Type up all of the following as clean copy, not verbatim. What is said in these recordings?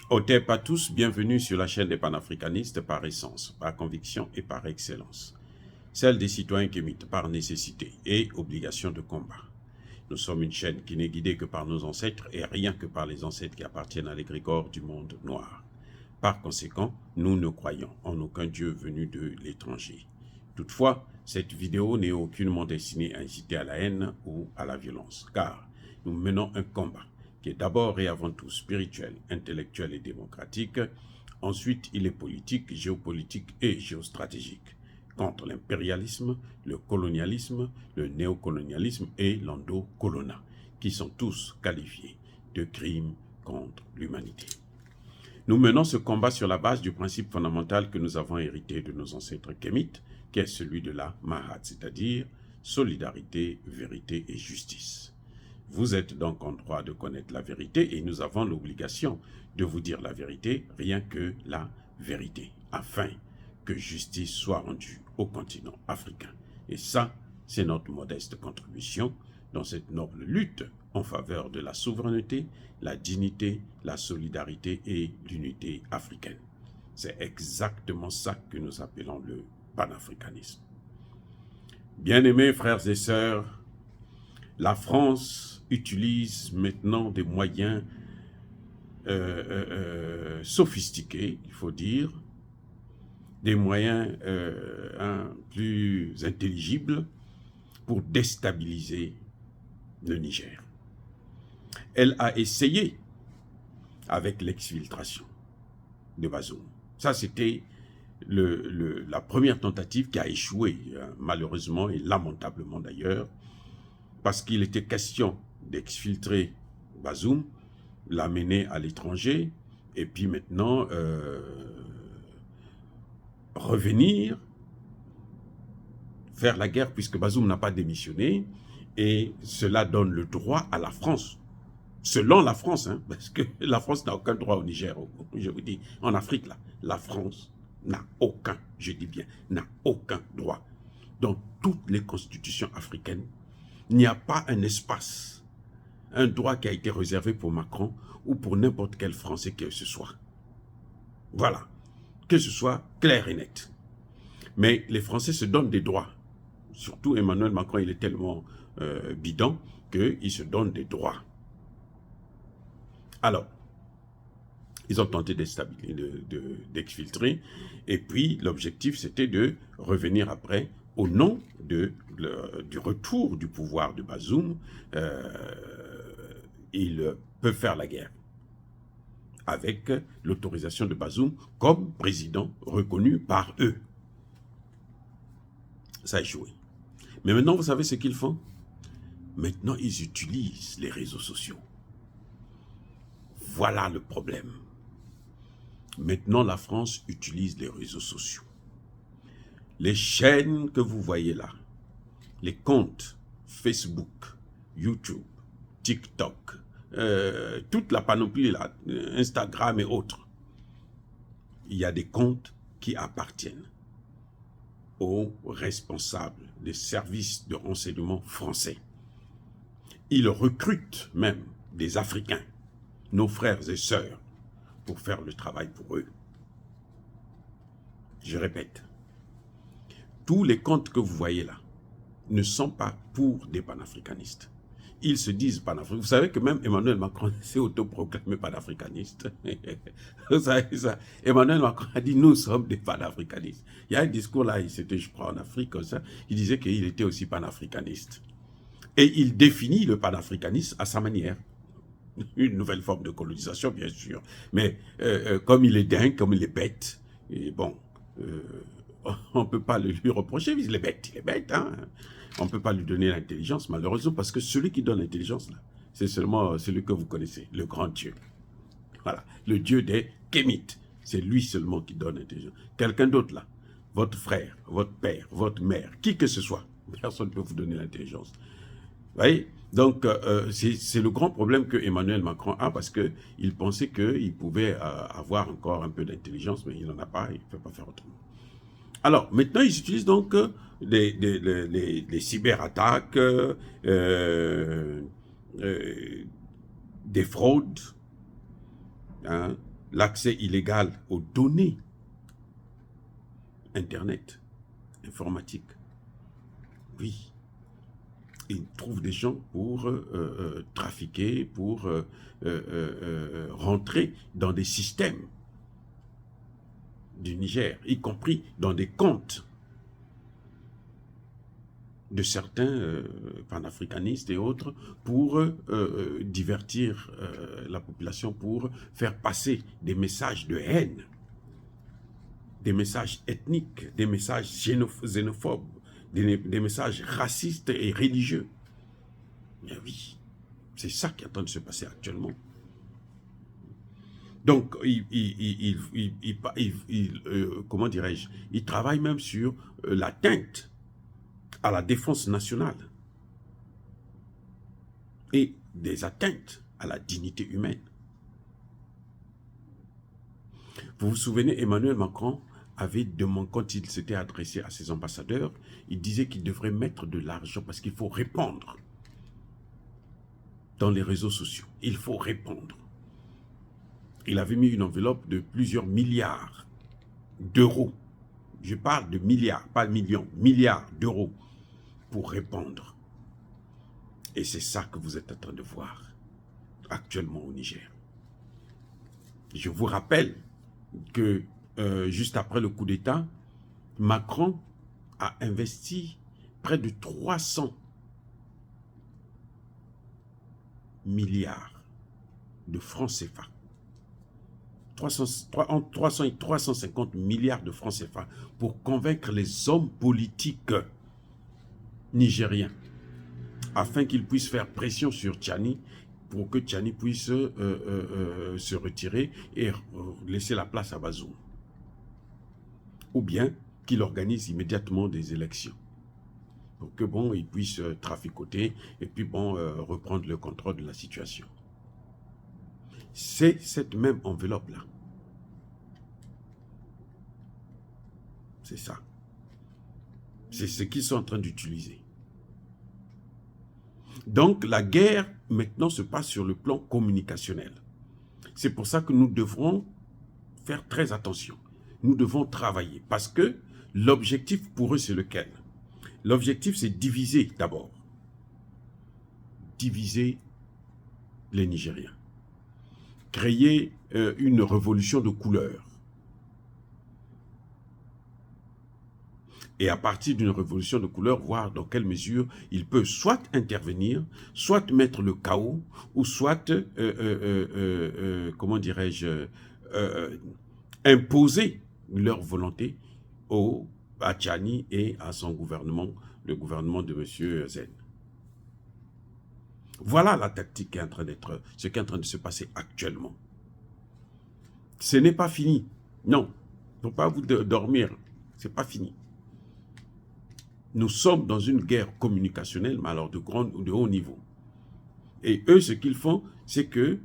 Otep à tous, bienvenue sur la chaîne des panafricanistes par essence, par conviction et par excellence. Celle des citoyens qui imitent par nécessité et obligation de combat. Nous sommes une chaîne qui n'est guidée que par nos ancêtres et rien que par les ancêtres qui appartiennent à l'égrégore du monde noir. Par conséquent, nous ne croyons en aucun Dieu venu de l'étranger. Toutefois, cette vidéo n'est aucunement destinée à inciter à la haine ou à la violence, car nous menons un combat qui est d'abord et avant tout spirituel, intellectuel et démocratique. Ensuite, il est politique, géopolitique et géostratégique, contre l'impérialisme, le colonialisme, le néocolonialisme et l'endocolonat, qui sont tous qualifiés de crimes contre l'humanité. Nous menons ce combat sur la base du principe fondamental que nous avons hérité de nos ancêtres kémites, qui est celui de la Mahat, c'est-à-dire solidarité, vérité et justice. Vous êtes donc en droit de connaître la vérité et nous avons l'obligation de vous dire la vérité, rien que la vérité, afin que justice soit rendue au continent africain. Et ça, c'est notre modeste contribution dans cette noble lutte en faveur de la souveraineté, la dignité, la solidarité et l'unité africaine. C'est exactement ça que nous appelons le panafricanisme. Bien-aimés frères et sœurs, la France utilise maintenant des moyens sophistiqués, il faut dire, des moyens plus intelligibles pour déstabiliser le Niger. Elle a essayé avec l'exfiltration de Bazoum. Ça, c'était la première tentative qui a échoué, malheureusement et lamentablement d'ailleurs, parce qu'il était question d'exfiltrer Bazoum, l'amener à l'étranger, et puis maintenant revenir, faire la guerre, puisque Bazoum n'a pas démissionné, et cela donne le droit à la France, selon la France, hein, parce que la France n'a aucun droit au Niger, je vous dis, en Afrique, là, la France n'a aucun, je dis bien, n'a aucun droit. Dans toutes les constitutions africaines, il n'y a pas un espace, un droit qui a été réservé pour Macron ou pour n'importe quel Français que ce soit. Voilà, que ce soit clair et net. Mais les Français se donnent des droits. Surtout Emmanuel Macron, il est tellement bidon qu'il se donne des droits. Alors, ils ont tenté d'exfiltrer, et puis l'objectif c'était de revenir après au nom du retour du pouvoir de Bazoum. Ils peuvent faire la guerre avec l'autorisation de Bazoum comme président reconnu par eux. Ça a échoué. Mais maintenant, vous savez ce qu'ils font? Maintenant, ils utilisent les réseaux sociaux. Voilà le problème. Maintenant, la France utilise les réseaux sociaux. Les chaînes que vous voyez là, les comptes Facebook, YouTube, TikTok, toute la panoplie là, Instagram et autres, il y a des comptes qui appartiennent aux responsables des services de renseignement français. Ils recrutent même des Africains, nos frères et sœurs, pour faire le travail pour eux. Je répète, tous les comptes que vous voyez là ne sont pas pour des panafricanistes. Ils se disent panafricanistes. Vous savez que même Emmanuel Macron s'est autoproclamé panafricaniste. Vous savez ça. Emmanuel Macron a dit nous sommes des panafricanistes. Il y a un discours là, c'était je crois en Afrique comme ça, il disait qu'il était aussi panafricaniste. Et il définit le panafricanisme à sa manière. Une nouvelle forme de colonisation, bien sûr. Mais comme il est dingue, comme il est bête, et bon, on ne peut pas le lui reprocher, il est bête, hein. On ne peut pas lui donner l'intelligence, malheureusement, parce que celui qui donne l'intelligence, là, c'est seulement celui que vous connaissez, le grand Dieu. Voilà, le Dieu des Kémites. C'est lui seulement qui donne l'intelligence. Quelqu'un d'autre, là, votre frère, votre père, votre mère, qui que ce soit, personne ne peut vous donner l'intelligence. Vous voyez? Donc, c'est le grand problème que Emmanuel Macron a, parce qu'il pensait qu'il pouvait avoir encore un peu d'intelligence, mais il n'en a pas, il ne peut pas faire autrement. Alors, maintenant, ils utilisent donc les cyberattaques, des fraudes, hein, l'accès illégal aux données, Internet, informatique. Oui, ils trouvent des gens pour trafiquer, pour rentrer dans des systèmes du Niger, y compris dans des comptes de certains panafricanistes et autres, pour divertir la population, pour faire passer des messages de haine, des messages ethniques, des messages xénophobes, des messages racistes et religieux. Mais oui, c'est ça qui est en train de se passer actuellement. Donc, comment dirais-je, il travaille même sur l'atteinte à la défense nationale et des atteintes à la dignité humaine. Vous vous souvenez, Emmanuel Macron avait demandé, quand il s'était adressé à ses ambassadeurs, il disait qu'il devrait mettre de l'argent parce qu'il faut répondre dans les réseaux sociaux. Il faut répondre. Il avait mis une enveloppe de plusieurs milliards d'euros. Je parle de milliards, pas millions, milliards d'euros pour répondre. Et c'est ça que vous êtes en train de voir actuellement au Niger. Je vous rappelle que juste après le coup d'État, Macron a investi près de 300 milliards de francs CFA. 300 et 350 milliards de francs CFA pour convaincre les hommes politiques nigériens afin qu'ils puissent faire pression sur Tchani pour que Tchani puisse se retirer et laisser la place à Bazoum. Ou bien qu'il organise immédiatement des élections pour que bon, il puisse traficoter et puis bon, reprendre le contrôle de la situation. C'est cette même enveloppe-là. C'est ça. C'est ce qu'ils sont en train d'utiliser. Donc, la guerre, maintenant, se passe sur le plan communicationnel. C'est pour ça que nous devrons faire très attention. Nous devons travailler parce que l'objectif pour eux, c'est lequel? L'objectif, c'est diviser d'abord. Diviser les Nigériens. Créer une révolution de couleurs. Et à partir d'une révolution de couleurs, voir dans quelle mesure il peut soit intervenir, soit mettre le chaos, ou soit, comment dirais-je, imposer leur volonté à Tchani et à son gouvernement, le gouvernement de M. Zen. Voilà la tactique qui est en train d'être, ce qui est en train de se passer actuellement. Ce n'est pas fini. Non, il ne faut pas vous dormir. Ce n'est pas fini. Nous sommes dans une guerre communicationnelle, mais alors de haut niveau. Et eux, ce qu'ils font, c'est que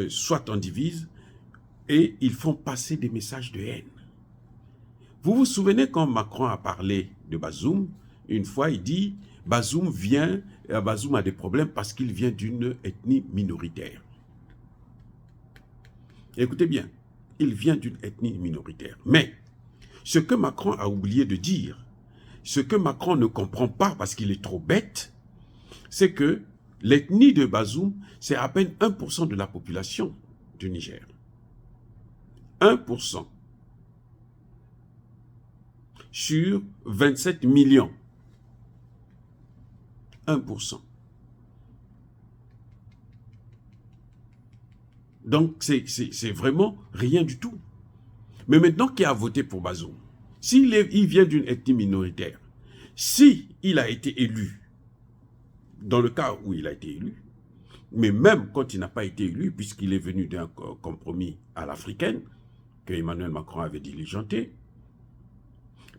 soit on divise, et ils font passer des messages de haine. Vous vous souvenez quand Macron a parlé de Bazoum, une fois il dit, Bazoum a des problèmes parce qu'il vient d'une ethnie minoritaire. Écoutez bien, il vient d'une ethnie minoritaire. Mais, ce que Macron a oublié de dire, ce que Macron ne comprend pas parce qu'il est trop bête, c'est que l'ethnie de Bazoum, c'est à peine 1% de la population du Niger. 1% sur 27 millions. 1%. Donc, c'est vraiment rien du tout. Mais maintenant, qui a voté pour Bazoum? S'il vient d'une ethnie minoritaire, s'il a été élu, dans le cas où il a été élu, mais même quand il n'a pas été élu, puisqu'il est venu d'un compromis à l'africaine, que Emmanuel Macron avait diligenté,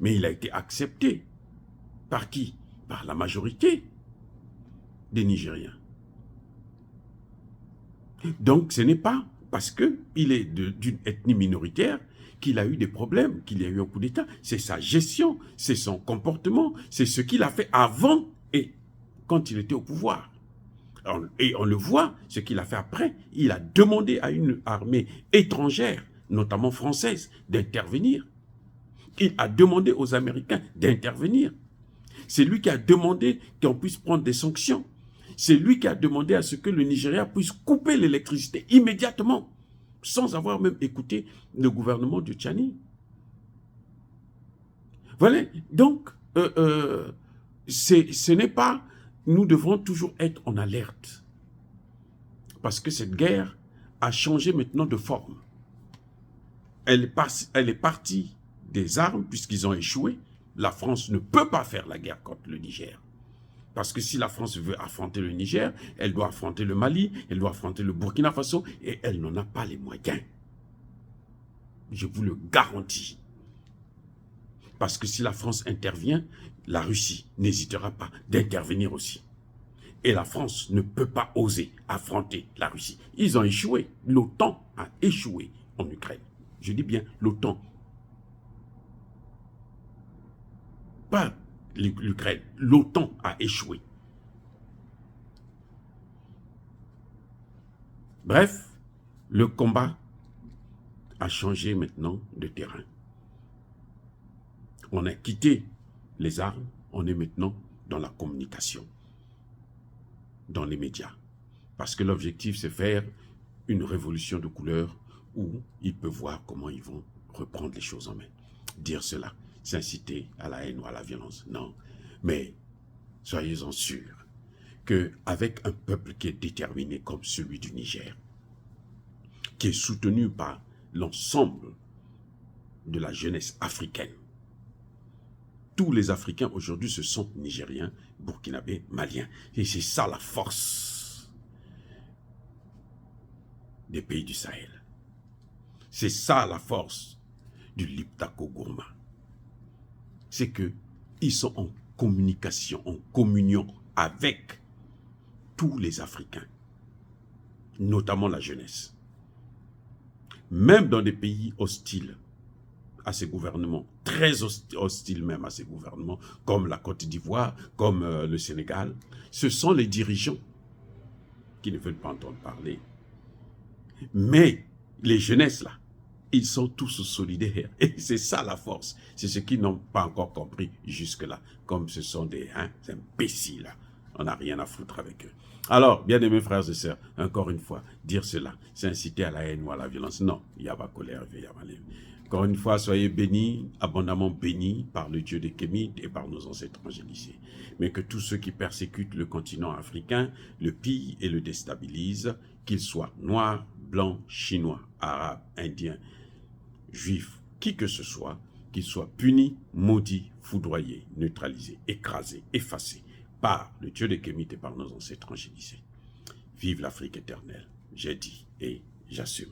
mais il a été accepté. Par qui? Par la majorité des Nigériens. Donc ce n'est pas parce qu'il est d'une ethnie minoritaire qu'il a eu des problèmes, qu'il y a eu un coup d'État. C'est sa gestion, c'est son comportement, c'est ce qu'il a fait avant et quand il était au pouvoir. Et on le voit, ce qu'il a fait après. Il a demandé à une armée étrangère, notamment française, d'intervenir. Il a demandé aux Américains d'intervenir. C'est lui qui a demandé qu'on puisse prendre des sanctions. C'est lui qui a demandé à ce que le Nigeria puisse couper l'électricité immédiatement, sans avoir même écouté le gouvernement de Tchani. Voilà, donc, ce n'est pas... Nous devrons toujours être en alerte. Parce que cette guerre a changé maintenant de forme. Elle est partie des armes, puisqu'ils ont échoué. La France ne peut pas faire la guerre contre le Niger. Parce que si la France veut affronter le Niger, elle doit affronter le Mali, elle doit affronter le Burkina Faso, et elle n'en a pas les moyens. Je vous le garantis. Parce que si la France intervient, la Russie n'hésitera pas d'intervenir aussi. Et la France ne peut pas oser affronter la Russie. Ils ont échoué. L'OTAN a échoué en Ukraine. Je dis bien l'OTAN. Pas l'Ukraine. L'OTAN a échoué. Bref, le combat a changé maintenant de terrain. On a quitté les armes, on est maintenant dans la communication, dans les médias. Parce que l'objectif, c'est faire une révolution de couleur où ils peuvent voir comment ils vont reprendre les choses en main. Dire cela, c'est inciter à la haine ou à la violence. Non, mais soyez-en sûrs qu'avec un peuple qui est déterminé comme celui du Niger, qui est soutenu par l'ensemble de la jeunesse africaine, tous les Africains aujourd'hui se sentent nigériens, burkinabés, maliens. Et c'est ça la force des pays du Sahel. C'est ça la force du Liptako Gourma. C'est qu'ils sont en communication, en communion avec tous les Africains, notamment la jeunesse. Même dans des pays hostiles à ces gouvernements, très hostiles même à ces gouvernements, comme la Côte d'Ivoire, comme le Sénégal, ce sont les dirigeants qui ne veulent pas entendre parler. Mais les jeunesses là, ils sont tous solidaires. Et c'est ça la force. C'est ce qu'ils n'ont pas encore compris jusque-là. Comme ce sont des imbéciles là. On n'a rien à foutre avec eux. Alors, bien aimés frères et sœurs, encore une fois, dire cela, c'est inciter à la haine ou à la violence. Non, il y a pas colère, il y a pas. Encore une fois, soyez bénis, abondamment bénis par le Dieu des Kémites et par nos ancêtres angélicés. Mais que tous ceux qui persécutent le continent africain le pillent et le déstabilisent, qu'ils soient noirs, blancs, chinois, arabes, indiens, juifs, qui que ce soit, qu'ils soient punis, maudits, foudroyés, neutralisés, écrasés, effacés par le Dieu des Kémites et par nos ancêtres angélicés. Vive l'Afrique éternelle, j'ai dit et j'assume.